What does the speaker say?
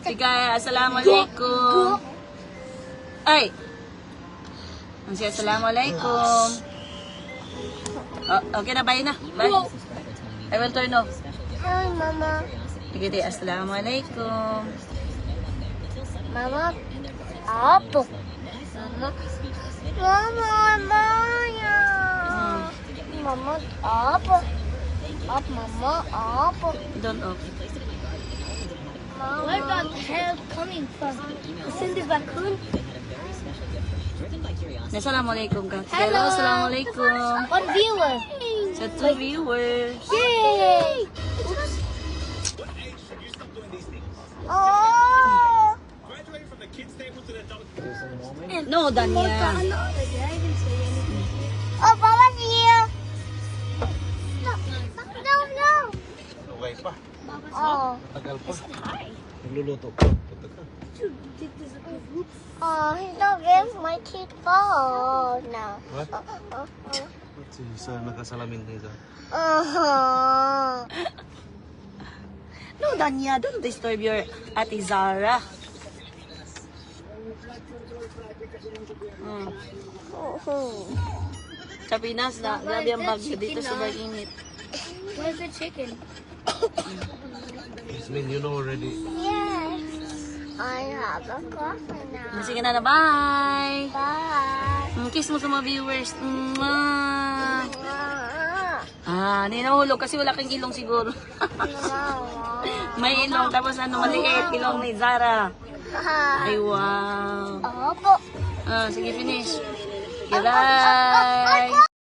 Sige, assalamualaikum. Ay! Ang siya, assalamualaikum. Oh, okay na, bye na. Bye. I will turn off. Hi, Mama. Sige, di, assalamualaikum. Mama. Apo. Mama. Mama, Maya. Mama, apo. Up, Mama, apo. Don't off. Where's that hair coming from? It's in the raccoon. Assalamualaikum ka. Hello. Assalamualaikum. One viewer. Sa 2 viewers. Yay! Oops. Oh! No, Danya. Oh, Papa's here. No, no, no. Okay pa. Oh. Tagal pa. Nagluluto pa. Punta ka. Oh, he's not getting my teeth fall now. What? Si Isa nakasalamin na Isa. No, Danya, don't disturb your Ate Zara. Sa Pinas na, grabe ang bagyo dito sa init. Where's the chicken? Yasmin, you know already. Yes. I have a coffee now. Sige na, bye! Bye. Kiss mo sa mga viewers. Mwah! Ah. Hindi nahulog kasi wala kang ilong siguro. May ilong, tapos maliit, ilong ni Zara. Ay, wow. Opo. Sige, finish. Goodbye!